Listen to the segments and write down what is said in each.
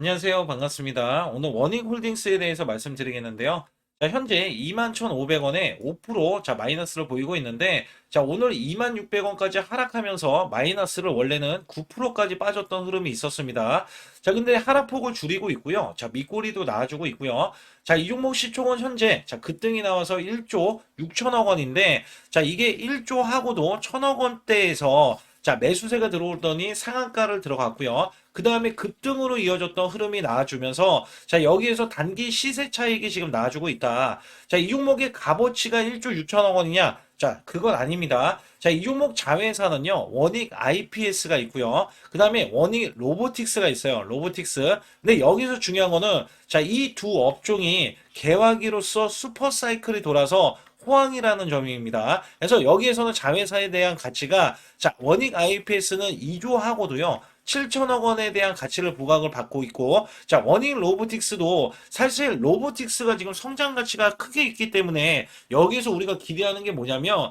안녕하세요. 반갑습니다. 오늘 원익홀딩스에 대해서 말씀드리겠는데요. 자, 현재 21,500원에 5% 마이너스를 보이고 있는데, 오늘 26,600원까지 하락하면서 마이너스를 원래는 9%까지 빠졌던 흐름이 있었습니다. 근데 하락폭을 줄이고 있고요. 밑꼬리도 나와주고 있고요. 이 종목 시총은 현재, 급등이 나와서 1조 6천억 원인데, 이게 1조 하고도 1천억 원대에서 매수세가 들어오더니 상한가를 들어갔고요. 그 다음에 급등으로 이어졌던 흐름이 나와주면서 여기에서 단기 시세 차익이 지금 나와주고 있다. 이 종목의 값어치가 1조 6천억 원이냐? 그건 아닙니다. 이 종목 자회사는요, 원익 IPS가 있고요. 그 다음에 원익 로보틱스가 있어요. 로보틱스. 근데 여기서 중요한 거는, 이 두 업종이 개화기로서 슈퍼사이클이 돌아서 호황이라는 점입니다. 그래서 여기에서는 자회사에 대한 가치가, 원익 IPS는 2조 하고도요, 7천억 원에 대한 가치를 부각을 받고 있고, 원익 로보틱스도 사실 로보틱스가 지금 성장 가치가 크게 있기 때문에 여기에서 우리가 기대하는 게 뭐냐면,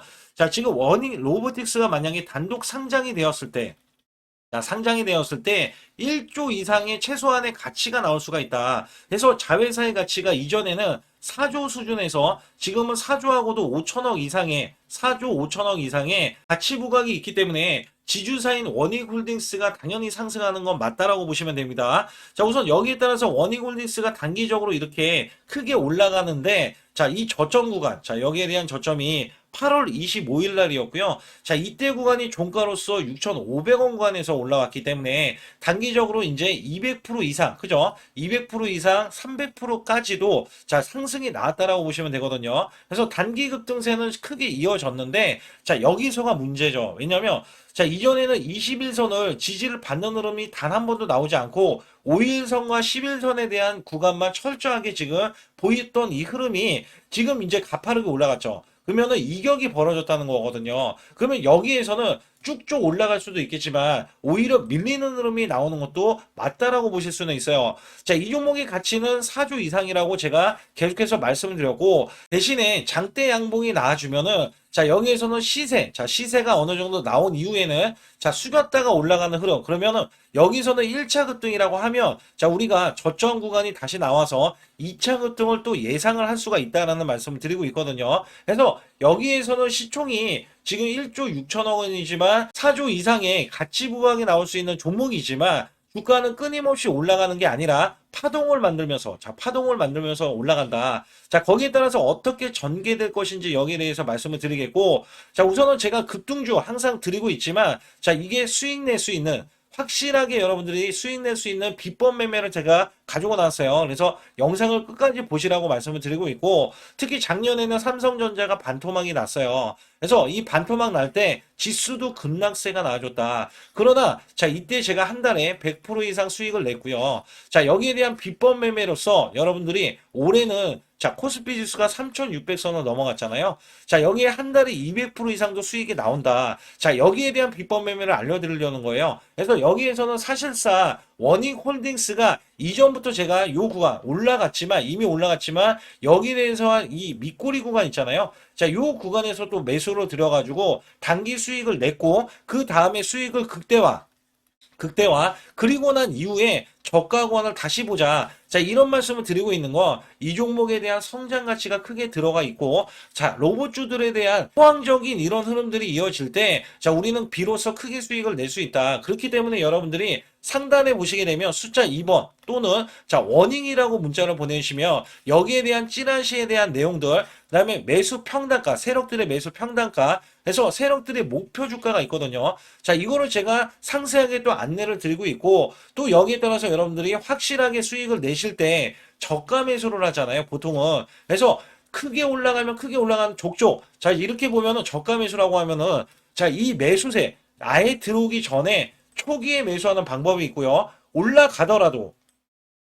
지금 원익 로보틱스가 만약에 단독 상장이 되었을 때, 상장이 되었을 때 1조 이상의 최소한의 가치가 나올 수가 있다. 그래서 자회사의 가치가 이전에는 4조 수준에서 지금은 4조하고도 5천억 이상의 4조 5천억 이상의 가치 부각이 있기 때문에 지주사인 원익홀딩스가 당연히 상승하는 건 맞다라고 보시면 됩니다. 우선 여기에 따라서 원익홀딩스가 단기적으로 이렇게 크게 올라가는데, 이 저점 구간, 여기에 대한 저점이 8월 25일 날이었고요. 이때 구간이 종가로서 6,500원 구간에서 올라왔기 때문에 단기적으로 이제 200% 이상, 그죠? 200% 이상, 300%까지도 상승이 나왔다라고 보시면 되거든요. 그래서 단기 급등세는 크게 이어졌는데, 여기서가 문제죠. 왜냐면 이전에는 21선을 지지를 받는 흐름이 단 한 번도 나오지 않고 5일선과 11선에 대한 구간만 철저하게 지금 보였던 이 흐름이 지금 이제 가파르게 올라갔죠. 그러면은 이격이 벌어졌다는 거거든요. 그러면 여기에서는 쭉쭉 올라갈 수도 있겠지만 오히려 밀리는 흐름이 나오는 것도 맞다라고 보실 수는 있어요. 이 종목의 가치는 4조 이상이라고 제가 계속해서 말씀을 드렸고, 대신에 장대 양봉이 나와주면은 여기에서는 시세가 어느 정도 나온 이후에는 숙였다가 올라가는 흐름. 그러면은 여기서는 1차 급등이라고 하면 우리가 저점 구간이 다시 나와서 2차 급등을 또 예상을 할 수가 있다라는 말씀을 드리고 있거든요. 그래서 여기에서는 시총이 지금 1조 6천억 원이지만 4조 이상의 가치 부각이 나올 수 있는 종목이지만 주가는 끊임없이 올라가는 게 아니라 파동을 만들면서 올라간다. 거기에 따라서 어떻게 전개될 것인지 여기에 대해서 말씀을 드리겠고, 우선은 제가 급등주 항상 드리고 있지만, 이게 수익 낼 수 있는, 확실하게 여러분들이 수익 낼 수 있는 비법 매매를 제가 가지고 나왔어요. 그래서 영상을 끝까지 보시라고 말씀을 드리고 있고, 특히 작년에는 삼성전자가 반토막이 났어요. 그래서 이 반토막 날 때 지수도 급락세가 나와줬다. 그러나 이때 제가 한 달에 100% 이상 수익을 냈고요. 여기에 대한 비법 매매로서 여러분들이 올해는 코스피 지수가 3,600선을 넘어갔잖아요. 여기에 한 달에 200% 이상도 수익이 나온다. 여기에 대한 비법 매매를 알려드리려는 거예요. 그래서 여기에서는 사실상 원익홀딩스가 이전부터 제가 요 구간 이미 올라갔지만 여기에 대해서 이 밑꼬리 구간 있잖아요. 요 구간에서 또 매수로 들여가지고 단기 수익을 냈고, 그 다음에 수익을 극대화 그리고 난 이후에 저가 구간을 다시 보자. 이런 말씀을 드리고 있는 거, 이 종목에 대한 성장 가치가 크게 들어가 있고, 로봇주들에 대한 호황적인 이런 흐름들이 이어질 때, 우리는 비로소 크게 수익을 낼 수 있다. 그렇기 때문에 여러분들이 상단에 보시게 되면 숫자 2번 또는 워닝이라고 문자를 보내주시면 여기에 대한 찌라시에 대한 내용들, 그다음에 매수 평단가, 세력들의 매수 평단가, 그래서 세력들의 목표 주가가 있거든요. 이거를 제가 상세하게 또 안내를 드리고 있고, 또 여기에 따라서 여러분들이 확실하게 수익을 내실 때 저가 매수를 하잖아요, 보통은. 그래서 크게 올라가면 크게 올라가는 족족. 이렇게 보면은 저가 매수라고 하면은, 이 매수세 아예 들어오기 전에 초기에 매수하는 방법이 있고요.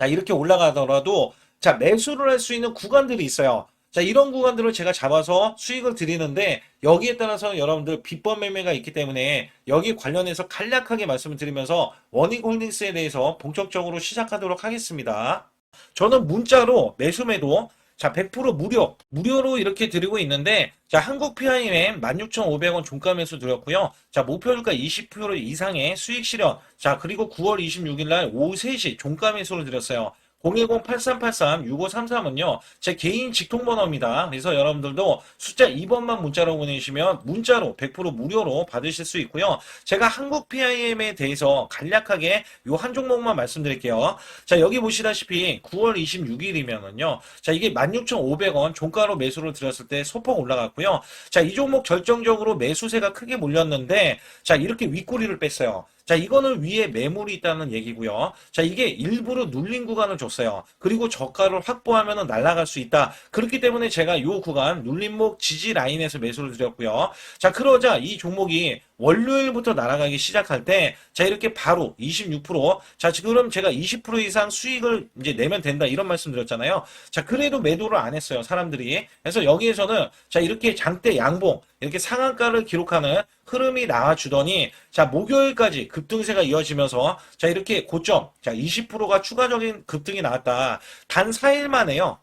이렇게 올라가더라도 매수를 할 수 있는 구간들이 있어요. 이런 구간들을 제가 잡아서 수익을 드리는데, 여기에 따라서 여러분들 비법 매매가 있기 때문에 여기 관련해서 간략하게 말씀을 드리면서 원익홀딩스에 대해서 본격적으로 시작하도록 하겠습니다. 저는 문자로 매수 매도, 자, 100% 무료로 이렇게 드리고 있는데, 자, 한국 PIM 16,500원 종가 매수 드렸고요. 자, 목표주가 20% 이상의 수익 실현. 자, 그리고 9월 26일 날 오후 3시 종가 매수를 드렸어요. 010-8383-6533은요, 제 개인 직통번호입니다. 그래서 여러분들도 숫자 2번만 문자로 보내주시면 문자로 100% 무료로 받으실 수 있고요. 제가 한국 PIM에 대해서 간략하게 요 한 종목만 말씀드릴게요. 자, 여기 보시다시피 9월 26일이면은요, 자, 이게 16,500원 종가로 매수를 드렸을 때 소폭 올라갔고요. 자, 이 종목 결정적으로 매수세가 크게 몰렸는데, 자, 이렇게 윗꼬리를 뺐어요. 자, 이거는 위에 매물이 있다는 얘기고요. 자, 이게 일부러 눌린 구간을 줬어요. 그리고 저가를 확보하면 날아갈 수 있다. 그렇기 때문에 제가 이 구간 눌림목 지지 라인에서 매수를 드렸고요. 자, 그러자 이 종목이 월요일부터 날아가기 시작할 때, 자, 이렇게 바로 26%, 자, 지금 제가 20% 이상 수익을 이제 내면 된다, 이런 말씀 드렸잖아요. 자, 그래도 매도를 안 했어요, 사람들이. 그래서 여기에서는, 자, 이렇게 장대 양봉, 이렇게 상한가를 기록하는 흐름이 나와주더니, 자, 목요일까지 급등세가 이어지면서, 자, 이렇게 고점, 자, 20%가 추가적인 급등이 나왔다. 단 4일 만에요.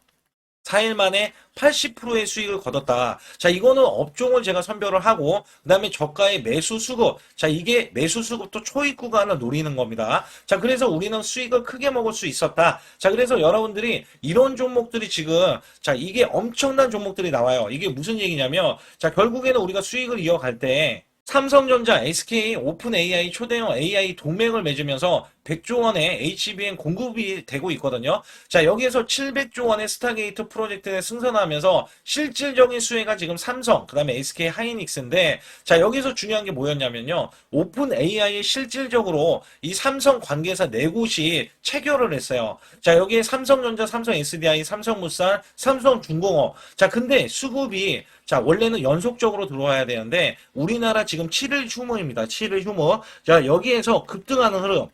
4일 만에 80%의 수익을 거뒀다. 자, 이거는 업종을 제가 선별을 하고, 그 다음에 저가의 매수 수급. 자, 이게 매수 수급도 초입 구간을 노리는 겁니다. 자, 그래서 우리는 수익을 크게 먹을 수 있었다. 자, 그래서 여러분들이 이런 종목들이 지금, 자, 이게 엄청난 종목들이 나와요. 이게 무슨 얘기냐면, 자, 결국에는 우리가 수익을 이어갈 때, 삼성전자, SK, 오픈 AI, 초대형 AI 동맹을 맺으면서 100조 원의 HBM 공급이 되고 있거든요. 자, 여기에서 700조 원의 스타게이트 프로젝트에 승선하면서 실질적인 수혜가 지금 삼성, 그 다음에 SK 하이닉스인데, 자, 여기서 중요한 게 뭐였냐면요. 오픈 AI에 실질적으로 이 삼성 관계사 4곳이 체결을 했어요. 자, 여기에 삼성전자, 삼성 SDI, 삼성물산, 삼성중공업. 자, 근데 수급이, 자, 원래는 연속적으로 들어와야 되는데, 우리나라 지금 7일 휴무입니다. 7일 휴무. 자, 여기에서 급등하는 흐름.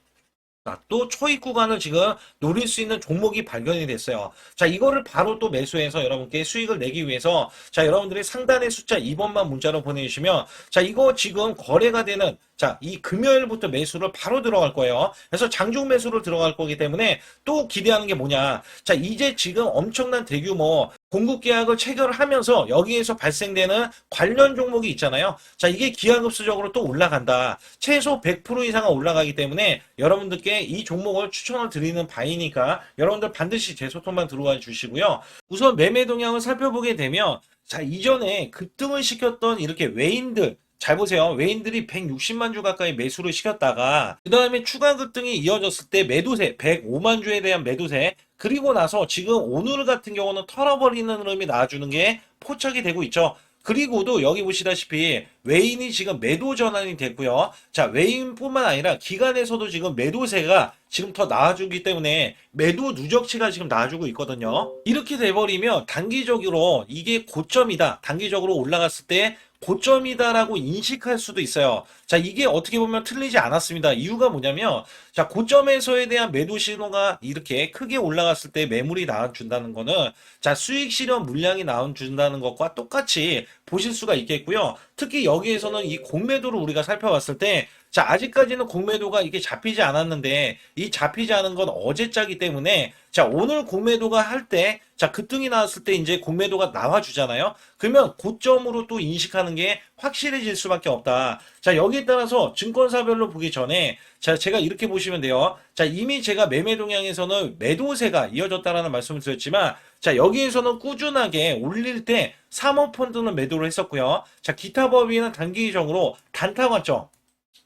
또 초입 구간을 지금 노릴 수 있는 종목이 발견이 됐어요. 자, 이거를 바로 또 매수해서 여러분께 수익을 내기 위해서, 자, 여러분들이 상단의 숫자 2번만 문자로 보내주시면, 자, 이거 지금 거래가 되는, 자, 이 금요일부터 매수를 바로 들어갈 거예요. 그래서 장중 매수를 들어갈 거기 때문에 또 기대하는 게 뭐냐. 자, 이제 지금 엄청난 대규모 공급 계약을 체결하면서 여기에서 발생되는 관련 종목이 있잖아요. 자, 이게 기하급수적으로 또 올라간다. 최소 100% 이상은 올라가기 때문에 여러분들께 이 종목을 추천을 드리는 바이니까 여러분들 반드시 제 소통만 들어와 주시고요. 우선 매매 동향을 살펴보게 되면, 자, 이전에 급등을 시켰던 이렇게 외인들, 잘 보세요. 외인들이 160만 주 가까이 매수를 시켰다가 그 다음에 추가 급등이 이어졌을 때 매도세 105만 주에 대한 매도세, 그리고 나서 지금 오늘 같은 경우는 털어버리는 흐름이 나와주는 게 포착이 되고 있죠. 그리고도 여기 보시다시피 외인이 지금 매도 전환이 됐고요. 자, 외인뿐만 아니라 기관에서도 지금 매도세가 지금 더 나와주기 때문에 매도 누적치가 지금 나와주고 있거든요. 이렇게 돼버리면 단기적으로 이게 고점이다. 단기적으로 올라갔을 때 고점이다라고 인식할 수도 있어요. 자, 이게 어떻게 보면 틀리지 않았습니다. 이유가 뭐냐면, 자, 고점에서에 대한 매도 신호가 이렇게 크게 올라갔을 때 매물이 나와준다는 거는, 자, 수익 실현 물량이 나와준다는 것과 똑같이 보실 수가 있겠고요. 특히 여기에서는 이 공매도를 우리가 살펴봤을 때, 자, 아직까지는 공매도가 이게 잡히지 않았는데, 이 잡히지 않은 건 어제자기 때문에, 자, 오늘 공매도가 할 때, 자, 급등이 나왔을 때 이제 공매도가 나와주잖아요. 그러면 고점으로 또 인식하는 게 확실해질 수밖에 없다. 자, 여기에 따라서 증권사별로 보기 전에, 자, 제가 이렇게 보시면 돼요. 자, 이미 제가 매매 동향에서는 매도세가 이어졌다라는 말씀을 드렸지만, 자, 여기에서는 꾸준하게 올릴 때 사모펀드는 매도를 했었고요. 자, 기타 법인은 단기적으로 단타 관점.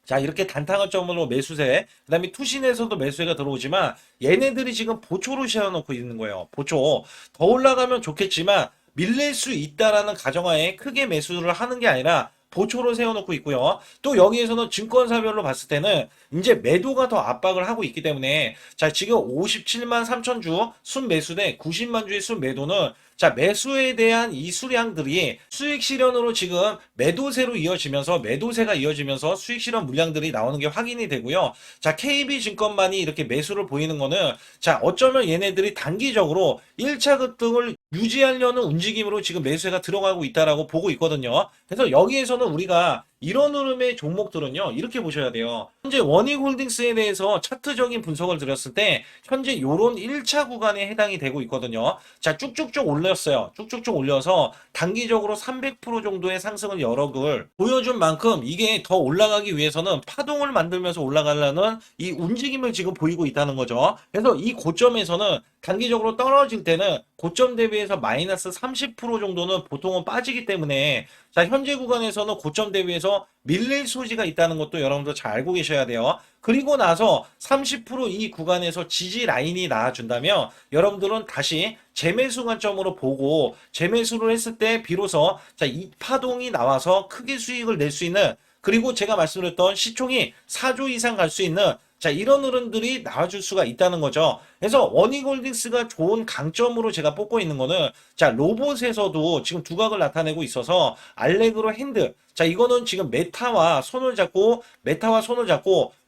자, 이렇게 단타 관점으로 매수세, 그 다음에 투신에서도 매수세가 들어오지만 얘네들이 지금 보초로 세워놓고 있는 거예요. 보초. 더 올라가면 좋겠지만 밀릴 수 있다라는 가정하에 크게 매수를 하는 게 아니라 보초로 세워놓고 있고요. 또 여기에서는 증권사별로 봤을 때는 이제 매도가 더 압박을 하고 있기 때문에, 자, 지금 57만 3천 주 순매수 대 90만 주의 순매도는, 자, 매수에 대한 이 수량들이 수익 실현으로 지금 매도세로 이어지면서 매도세가 이어지면서 수익 실현 물량들이 나오는 게 확인이 되고요. 자, KB증권만이 이렇게 매수를 보이는 거는, 자, 어쩌면 얘네들이 단기적으로 1차 급등을 유지하려는 움직임으로 지금 매수세가 들어가고 있다라고 보고 있거든요. 그래서 여기에서는 우리가 이런 흐름의 종목들은요, 이렇게 보셔야 돼요. 현재 원익홀딩스에 대해서 차트적인 분석을 드렸을 때, 현재 요런 1차 구간에 해당이 되고 있거든요. 자, 쭉쭉쭉 올렸어요. 쭉쭉쭉 올려서 단기적으로 300% 정도의 상승을 여러 걸 보여준 만큼 이게 더 올라가기 위해서는 파동을 만들면서 올라가려는 이 움직임을 지금 보이고 있다는 거죠. 그래서 이 고점에서는 단기적으로 떨어질 때는 고점 대비해서 마이너스 30% 정도는 보통은 빠지기 때문에 자, 현재 구간에서는 고점 대비해서 밀릴 소지가 있다는 것도 여러분들 잘 알고 계셔야 돼요. 그리고 나서 30%이 구간에서 지지 라인이 나와준다면 여러분들은 다시 재매수 관점으로 보고 재매수를 했을 때 비로소 자, 이 파동이 나와서 크게 수익을 낼 수 있는 그리고 제가 말씀드렸던 시총이 4조 이상 갈 수 있는 자, 이런 흐름들이 나와줄 수가 있다는 거죠. 그래서 원익홀딩스가 좋은 강점으로 제가 뽑고 있는 거는 자, 로봇에서도 지금 두각을 나타내고 있어서 알레그로 핸드. 자, 이거는 지금 메타와 손을 잡고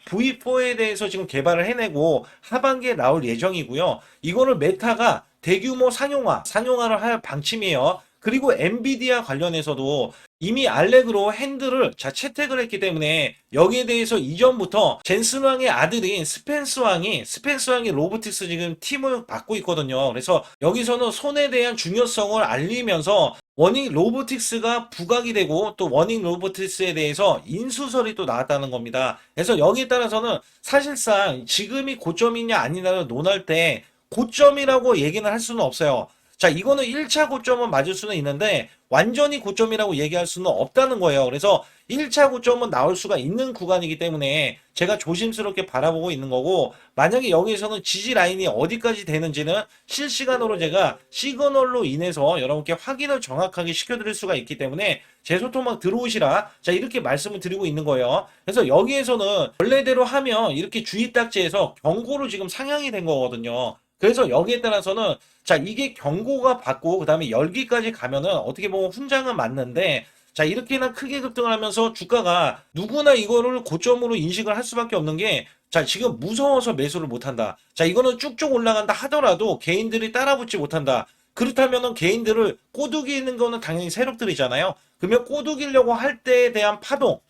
V4에 대해서 지금 개발을 해내고 하반기에 나올 예정이고요. 이거를 메타가 대규모 상용화를 할 방침이에요. 그리고 엔비디아 관련해서도 이미 알렉으로 핸들을 자 채택을 했기 때문에 여기에 대해서 이전부터 젠슨 왕의 아들인 스펜스 왕이 로보틱스 지금 팀을 맡고 있거든요. 그래서 여기서는 손에 대한 중요성을 알리면서 워닝 로보틱스가 부각이 되고 또 워닝 로보틱스에 대해서 인수설이 또 나왔다는 겁니다. 그래서 여기에 따라서는 사실상 지금이 고점이냐 아니냐를 논할 때 고점이라고 얘기는 할 수는 없어요. 자, 이거는 1차 고점은 맞을 수는 있는데 완전히 고점이라고 얘기할 수는 없다는 거예요. 그래서 1차 고점은 나올 수가 있는 구간이기 때문에 제가 조심스럽게 바라보고 있는 거고 만약에 여기에서는 지지 라인이 어디까지 되는지는 실시간으로 제가 시그널로 인해서 여러분께 확인을 정확하게 시켜드릴 수가 있기 때문에 제 소통망 들어오시라 자 이렇게 말씀을 드리고 있는 거예요. 그래서 여기에서는 원래대로 하면 이렇게 주의 딱지에서 경고로 지금 상향이 된 거거든요. 그래서 여기에 따라서는 자 이게 경고가 받고 그 다음에 열기까지 가면은 어떻게 보면 훈장은 맞는데 자 이렇게나 크게 급등을 하면서 주가가 누구나 이거를 고점으로 인식을 할 수밖에 없는 게 자 지금 무서워서 매수를 못한다. 자 이거는 쭉쭉 올라간다 하더라도 개인들이 따라붙지 못한다. 그렇다면은 개인들을 꼬드기는 거는 당연히 세력들이잖아요. 그러면 꼬드기려고 할 때에 대한 파동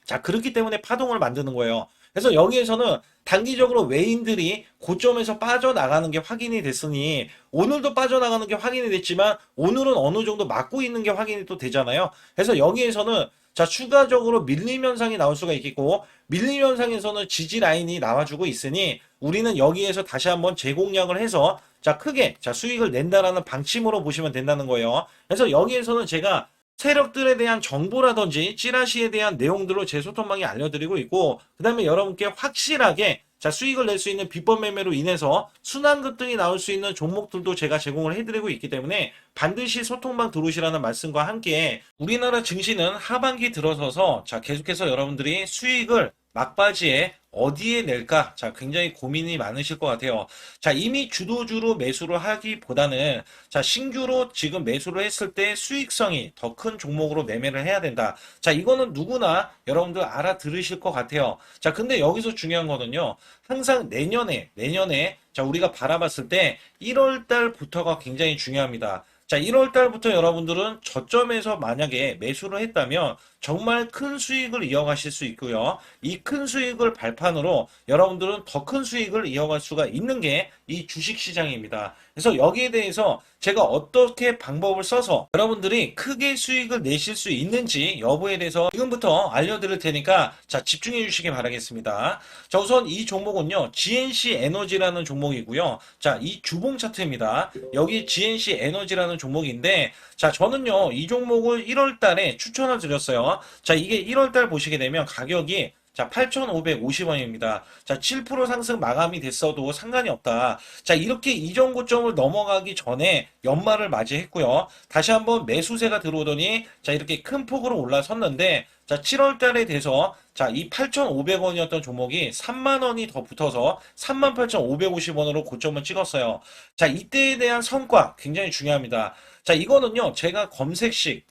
자, 그렇기 때문에 파동을 만드는 거예요. 그래서 여기에서는 단기적으로 외인들이 고점에서 빠져나가는 게 확인이 됐으니 오늘도 빠져나가는 게 확인이 됐지만 오늘은 어느 정도 막고 있는 게 확인이 또 되잖아요. 그래서 여기에서는 자, 추가적으로 밀림 현상이 나올 수가 있겠고 밀림 현상에서는 지지 라인이 나와주고 있으니 우리는 여기에서 다시 한번 재공략을 해서 자, 크게 자, 수익을 낸다라는 방침으로 보시면 된다는 거예요. 그래서 여기에서는 제가 세력들에 대한 정보라든지 찌라시에 대한 내용들로 제 소통방에 알려드리고 있고 그 다음에 여러분께 확실하게 자 수익을 낼 수 있는 비법 매매로 인해서 순환 급등이 나올 수 있는 종목들도 제가 제공을 해드리고 있기 때문에 반드시 소통방 들어오시라는 말씀과 함께 우리나라 증시는 하반기 들어서서 자 계속해서 여러분들이 수익을 막바지에 어디에 낼까? 자, 굉장히 고민이 많으실 것 같아요. 자, 이미 주도주로 매수를 하기보다는 자, 신규로 지금 매수를 했을 때 수익성이 더 큰 종목으로 매매를 해야 된다. 자, 이거는 누구나 여러분들 알아들으실 것 같아요. 자, 근데 여기서 중요한 거는요. 항상 내년에 자, 우리가 바라봤을 때 1월 달부터가 굉장히 중요합니다. 자, 1월 달부터 여러분들은 저점에서 만약에 매수를 했다면 정말 큰 수익을 이어가실 수 있고요. 이 큰 수익을 발판으로 여러분들은 더 큰 수익을 이어갈 수가 있는 게 이 주식시장입니다. 그래서 여기에 대해서 제가 어떻게 방법을 써서 여러분들이 크게 수익을 내실 수 있는지 여부에 대해서 지금부터 알려드릴 테니까 자 집중해 주시기 바라겠습니다. 자 우선 이 종목은요 GNC 에너지라는 종목이고요. 자 이 주봉 차트입니다. 여기 GNC 에너지라는 종목인데 자 저는요 이 종목을 1월 달에 추천을 드렸어요. 자 이게 1월 달 보시게 되면 가격이 자, 8,550원입니다. 자, 7% 상승 마감이 됐어도 상관이 없다. 자, 이렇게 이전 고점을 넘어가기 전에 연말을 맞이했고요. 다시 한번 매수세가 들어오더니 자, 이렇게 큰 폭으로 올라섰는데 자, 7월 달에 돼서 자, 이 8,500원이었던 종목이 3만 원이 더 붙어서 38,550원으로 고점을 찍었어요. 자, 이때에 대한 성과 굉장히 중요합니다. 자, 이거는요. 제가 검색식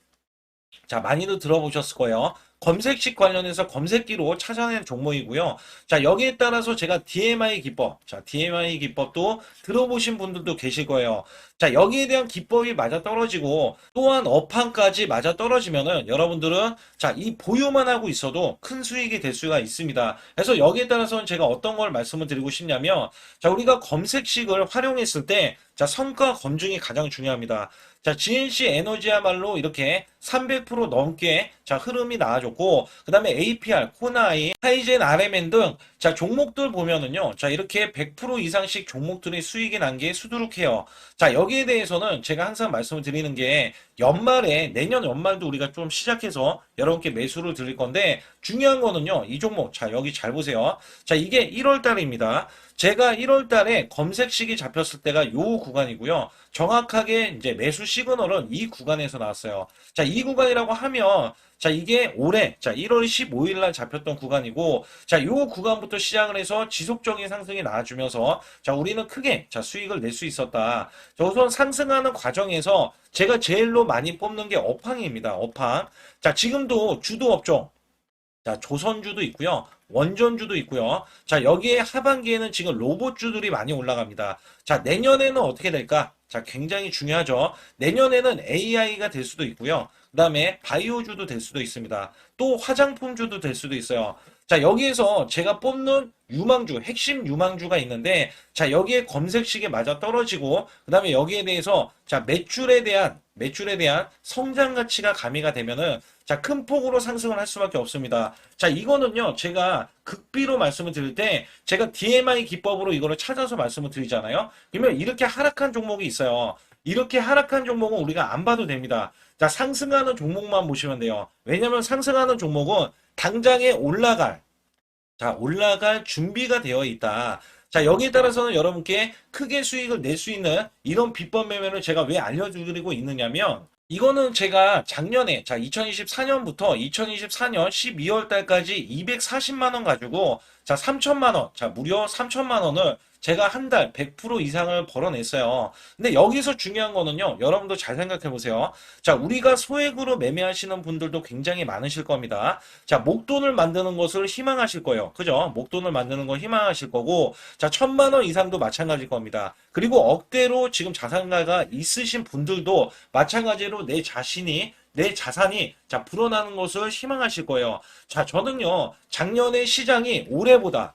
자, 많이들 들어보셨을 거예요. 검색식 관련해서 검색기로 찾아낸 종목이고요. 자, 여기에 따라서 제가 DMI 기법, 자, DMI 기법도 들어보신 분들도 계실 거예요. 자, 여기에 대한 기법이 맞아떨어지고 또한 업황까지 맞아떨어지면은 여러분들은 자, 이 보유만 하고 있어도 큰 수익이 될 수가 있습니다. 그래서 여기에 따라서는 제가 어떤 걸 말씀을 드리고 싶냐면 자, 우리가 검색식을 활용했을 때 자, 성과 검증이 가장 중요합니다. 자, GNC 에너지야말로 이렇게 300% 넘게 자, 흐름이 나와줬고, 그 다음에 APR, 코나이, 하이젠, RMN 등 자, 종목들 보면은요. 자, 이렇게 100% 이상씩 종목들의 수익이 난 게 수두룩해요. 자, 여기에 대해서는 제가 항상 말씀을 드리는 게 연말에 내년 연말도 우리가 좀 시작해서 여러분께 매수를 드릴 건데 중요한 거는요. 이 종목 자, 여기 잘 보세요. 자, 이게 1월 달입니다. 제가 1월 달에 검색식이 잡혔을 때가 요 구간이고요. 정확하게 이제 매수 시그널은 이 구간에서 나왔어요. 자, 이 구간이라고 하면 자, 이게 올해 자, 1월 15일 날 잡혔던 구간이고 자, 요 구간부터 시작을 해서 지속적인 상승이 나와주면서 자, 우리는 크게 자, 수익을 낼 수 있었다. 자, 우선 상승하는 과정에서 제가 제일로 많이 뽑는 게 업황입니다. 업황. 자, 지금도 주도 업종 자, 조선주도 있고요. 원전주도 있고요. 자, 여기에 하반기에는 지금 로봇주들이 많이 올라갑니다. 자, 내년에는 어떻게 될까? 자, 굉장히 중요하죠. 내년에는 AI가 될 수도 있고요. 그 다음에 바이오주도 될 수도 있습니다. 또 화장품주도 될 수도 있어요. 자, 여기에서 제가 뽑는 유망주, 핵심 유망주가 있는데, 자, 여기에 검색식에 맞아 떨어지고, 그 다음에 여기에 대해서, 자, 매출에 대한 성장 가치가 가미가 되면은, 자, 큰 폭으로 상승을 할 수밖에 없습니다. 자, 이거는요, 제가 극비로 말씀을 드릴 때, 제가 DMI 기법으로 이거를 찾아서 말씀을 드리잖아요. 그러면 이렇게 하락한 종목이 있어요. 이렇게 하락한 종목은 우리가 안 봐도 됩니다. 자, 상승하는 종목만 보시면 돼요. 왜냐면 상승하는 종목은 당장에 올라갈 준비가 되어 있다. 자, 여기에 따라서는 여러분께 크게 수익을 낼 수 있는 이런 비법 매매를 제가 왜 알려드리고 있느냐면, 이거는 제가 작년에, 자, 2024년부터 2024년 12월 달까지 240만 원 가지고, 자, 3천만 원, 자, 무려 3천만 원을 제가 한 달 100% 이상을 벌어냈어요. 근데 여기서 중요한 거는요, 여러분도 잘 생각해 보세요. 자, 우리가 소액으로 매매하시는 분들도 굉장히 많으실 겁니다. 자, 목돈을 만드는 것을 희망하실 거예요. 그죠? 목돈을 만드는 걸 희망하실 거고, 자, 1,000만 원 이상도 마찬가지일 겁니다. 그리고 억대로 지금 자산가가 있으신 분들도 마찬가지로 내 자산이 자 불어나는 것을 희망하실 거예요. 자, 저는요 작년에 시장이 올해보다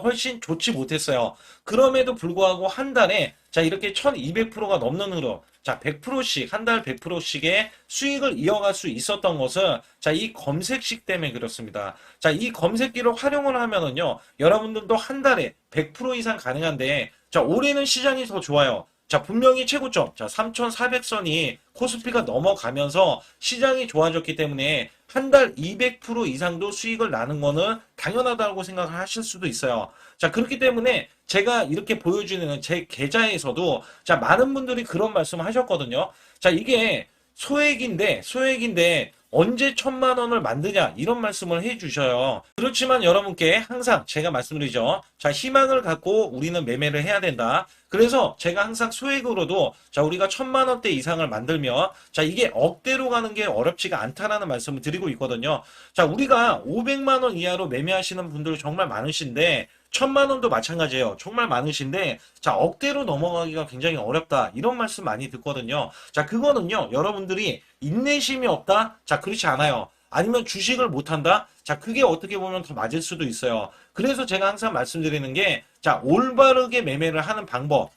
훨씬 좋지 못했어요. 그럼에도 불구하고 한 달에 자 이렇게 1200%가 넘는 흐름, 자 100%씩 한 달 100%씩의 수익을 이어갈 수 있었던 것은 자 이 검색식 때문에 그렇습니다. 자 이 검색기를 활용을 하면은요 여러분들도 한 달에 100% 이상 가능한데 자 올해는 시장이 더 좋아요. 자, 분명히 최고점, 자, 3,400선이 코스피가 넘어가면서 시장이 좋아졌기 때문에 한 달 200% 이상도 수익을 나는 거는 당연하다고 생각을 하실 수도 있어요. 자, 그렇기 때문에 제가 이렇게 보여주는 제 계좌에서도 자, 많은 분들이 그런 말씀을 하셨거든요. 자, 이게 소액인데 언제 1,000만 원을 만드냐 이런 말씀을 해주셔요. 그렇지만 여러분께 항상 제가 말씀드리죠. 자, 희망을 갖고 우리는 매매를 해야 된다. 그래서 제가 항상 소액으로도 자 우리가 1,000만 원대 이상을 만들면 자 이게 억대로 가는 게 어렵지가 않다라는 말씀을 드리고 있거든요. 자, 우리가 500만 원 이하로 매매하시는 분들 정말 많으신데 1,000만 원도 마찬가지예요. 정말 많으신데 자 억대로 넘어가기가 굉장히 어렵다 이런 말씀 많이 듣거든요. 자, 그거는요 여러분들이 인내심이 없다? 자, 그렇지 않아요. 아니면 주식을 못한다? 자, 그게 어떻게 보면 더 맞을 수도 있어요. 그래서 제가 항상 말씀드리는 게 자 올바르게 매매를 하는 방법,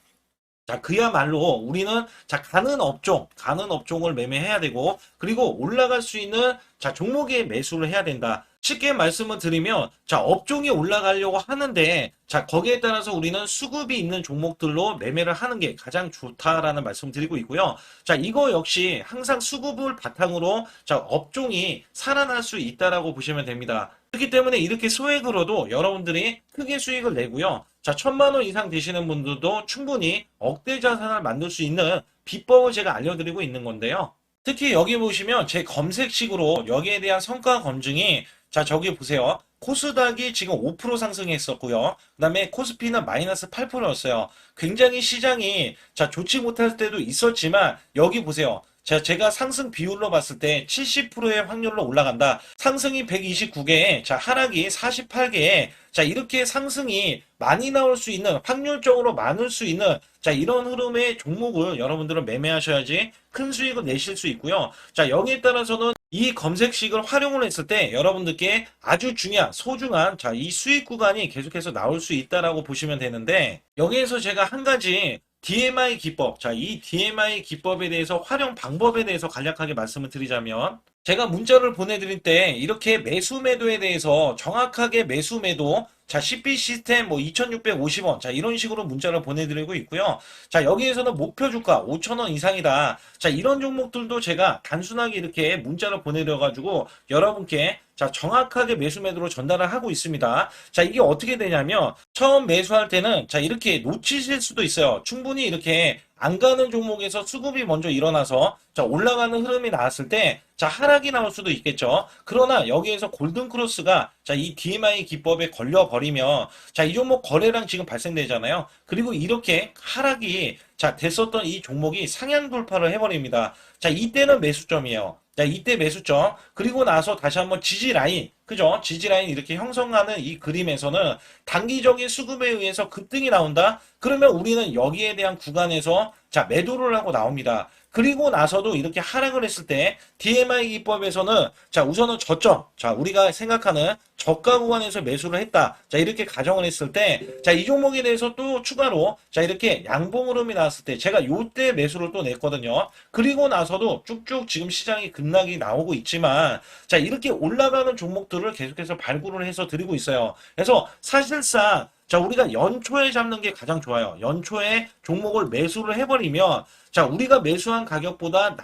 자, 그야말로 우리는 자, 가는 업종을 매매해야 되고, 그리고 올라갈 수 있는 자, 종목에 매수를 해야 된다. 쉽게 말씀을 드리면, 자, 업종이 올라가려고 하는데, 자, 거기에 따라서 우리는 수급이 있는 종목들로 매매를 하는 게 가장 좋다라는 말씀을 드리고 있고요. 자, 이거 역시 항상 수급을 바탕으로 자, 업종이 살아날 수 있다라고 보시면 됩니다. 그렇기 때문에 이렇게 소액으로도 여러분들이 크게 수익을 내고요. 자, 1,000만 원 이상 되시는 분들도 충분히 억대 자산을 만들 수 있는 비법을 제가 알려드리고 있는 건데요. 특히 여기 보시면 제 검색식으로 여기에 대한 성과 검증이 자, 저기 보세요. 코스닥이 지금 5% 상승했었고요. 그 다음에 코스피는 마이너스 8%였어요. 굉장히 시장이 자 좋지 못할 때도 있었지만 여기 보세요. 제가 상승 비율로 봤을 때 70%의 확률로 올라간다. 상승이 129개에 자 하락이 48개에 자 이렇게 상승이 많이 나올 수 있는 확률적으로 많을 수 있는 자 이런 흐름의 종목을 여러분들은 매매하셔야지 큰 수익을 내실 수 있고요. 자 여기에 따라서는 이 검색식을 활용을 했을 때 여러분들께 아주 중요한 소중한 자 이 수익 구간이 계속해서 나올 수 있다라고 보시면 되는데 여기에서 제가 한 가지 DMI 기법, 자, 이 DMI 기법에 대해서 활용 방법에 대해서 간략하게 말씀을 드리자면 제가 문자를 보내드릴 때 이렇게 매수 매도에 대해서 정확하게 매수 매도 자, CP 시스템 뭐 2,650원 자, 이런 식으로 문자를 보내드리고 있고요. 자, 여기에서는 목표 주가 5,000원 이상이다. 자, 이런 종목들도 제가 단순하게 이렇게 문자를 보내드려가지고 여러분께 자, 정확하게 매수 매도로 전달을 하고 있습니다. 자, 이게 어떻게 되냐면 처음 매수할 때는 자, 이렇게 놓치실 수도 있어요. 충분히 이렇게 안 가는 종목에서 수급이 먼저 일어나서 자, 올라가는 흐름이 나왔을 때 자, 하락이 나올 수도 있겠죠. 그러나 여기에서 골든 크로스가 자, 이 DMI 기법에 걸려 버리면 자, 이 종목 거래량 지금 발생되잖아요. 그리고 이렇게 하락이 자, 됐었던 이 종목이 상향 돌파를 해 버립니다. 자, 이때는 매수점이에요. 자, 이때 매수점. 그리고 나서 다시 한번 지지 라인. 그죠? 지지 라인 이렇게 형성하는 이 그림에서는 단기적인 수급에 의해서 급등이 나온다? 그러면 우리는 여기에 대한 구간에서 자, 매도를 하고 나옵니다. 그리고 나서도 이렇게 하락을 했을 때 DMI 기법에서는 자, 우선은 저점. 자, 우리가 생각하는 저가 구간에서 매수를 했다. 자, 이렇게 가정을 했을 때 자, 이 종목에 대해서 또 추가로 자, 이렇게 양봉 흐름이 나왔을 때 제가 요때 매수를 또 냈거든요. 그리고 나서도 쭉쭉 지금 시장이 급락이 나오고 있지만 자, 이렇게 올라가는 종목들을 계속해서 발굴을 해서 드리고 있어요. 그래서 사실상 자, 우리가 연초에 잡는 게 가장 좋아요. 연초에 종목을 매수를 해버리면 자, 우리가 매수한 가격보다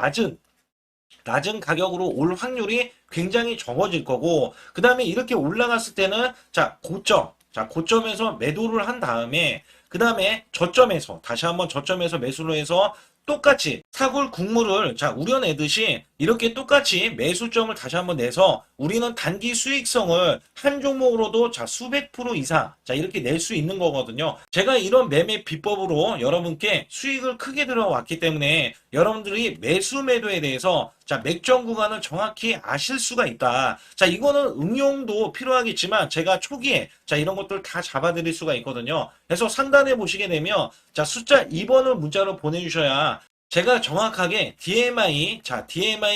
낮은 가격으로 올 확률이 굉장히 적어질 거고, 그 다음에 이렇게 올라갔을 때는 자, 고점에서 매도를 한 다음에, 그 다음에 저점에서, 다시 한번 저점에서 매수를 해서 똑같이 사골 국물을 자, 우려내듯이 이렇게 똑같이 매수점을 다시 한번 내서 우리는 단기 수익성을 한 종목으로도 자, 수백 프로 이상 자, 이렇게 낼 수 있는 거거든요. 제가 이런 매매 비법으로 여러분께 수익을 크게 들어왔기 때문에 여러분들이 매수 매도에 대해서 자, 맥점 구간을 정확히 아실 수가 있다. 자, 이거는 응용도 필요하겠지만 제가 초기에 자, 이런 것들 다 잡아드릴 수가 있거든요. 그래서 상단에 보시게 되면 자, 숫자 2번을 문자로 보내주셔야 제가 정확하게 DMI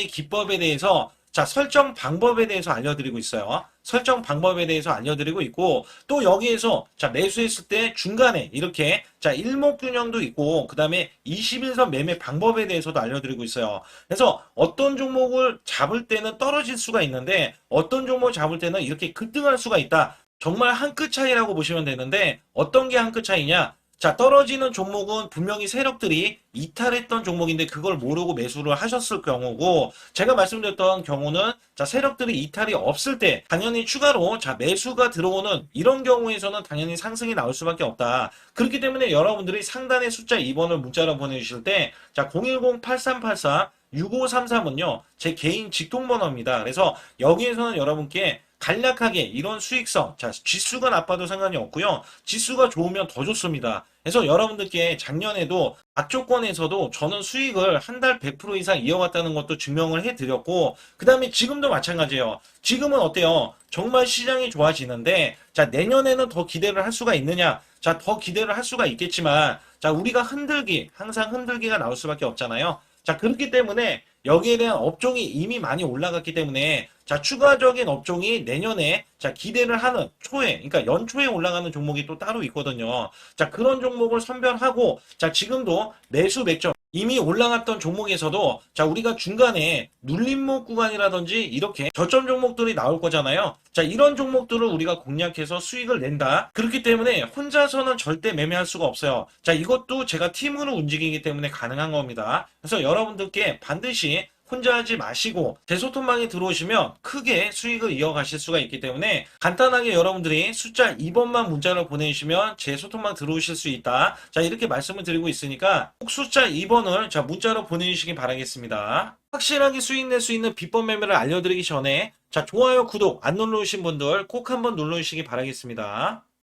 기법에 대해서 자, 설정 방법에 대해서 알려드리고 있어요. 설정 방법에 대해서 알려드리고 있고, 또 여기에서 자, 매수했을 때 중간에 이렇게 자, 일목균형도 있고, 그 다음에 21선 매매 방법에 대해서도 알려드리고 있어요. 그래서 어떤 종목을 잡을 때는 떨어질 수가 있는데, 어떤 종목을 잡을 때는 이렇게 급등할 수가 있다. 정말 한 끗 차이라고 보시면 되는데, 어떤 게 한 끗 차이냐? 자, 떨어지는 종목은 분명히 세력들이 이탈했던 종목인데 그걸 모르고 매수를 하셨을 경우고, 제가 말씀드렸던 경우는 자, 세력들이 이탈이 없을 때 당연히 추가로 자, 매수가 들어오는 이런 경우에서는 당연히 상승이 나올 수밖에 없다. 그렇기 때문에 여러분들이 상단에 숫자 2번을 문자로 보내주실 때 자, 010-8384 6533은요, 제 개인 직통번호입니다. 그래서 여기에서는 여러분께 간략하게 이런 수익성, 자, 지수가 나빠도 상관이 없고요. 지수가 좋으면 더 좋습니다. 그래서 여러분들께 작년에도 악조건에서도 저는 수익을 한 달 100% 이상 이어갔다는 것도 증명을 해드렸고, 그 다음에 지금도 마찬가지예요. 지금은 어때요? 정말 시장이 좋아지는데, 자, 내년에는 더 기대를 할 수가 있느냐? 자, 더 기대를 할 수가 있겠지만, 자, 우리가 항상 흔들기가 나올 수밖에 없잖아요. 자, 그렇기 때문에 여기에 대한 업종이 이미 많이 올라갔기 때문에 자, 추가적인 업종이 내년에 자, 기대를 하는 초에, 그러니까 연초에 올라가는 종목이 또 따로 있거든요. 자, 그런 종목을 선별하고 자, 지금도 매수 맥점 이미 올라갔던 종목에서도 자, 우리가 중간에 눌림목 구간이라든지 이렇게 저점 종목들이 나올 거잖아요. 자, 이런 종목들을 우리가 공략해서 수익을 낸다. 그렇기 때문에 혼자서는 절대 매매할 수가 없어요. 자, 이것도 제가 팀으로 움직이기 때문에 가능한 겁니다. 그래서 여러분들께 반드시 혼자 하지 마시고 제 소통방에 들어오시면 크게 수익을 이어가실 수가 있기 때문에 간단하게 여러분들이 숫자 2번만 문자를 보내주시면 제 소통방 들어오실 수 있다. 자, 이렇게 말씀을 드리고 있으니까 꼭 숫자 2번을 자, 문자로 보내주시기 바라겠습니다. 확실하게 수익 낼 수 있는 비법 매매를 알려드리기 전에 자, 좋아요, 구독 안 눌러주신 분들 꼭 한번 눌러주시기 바라겠습니다.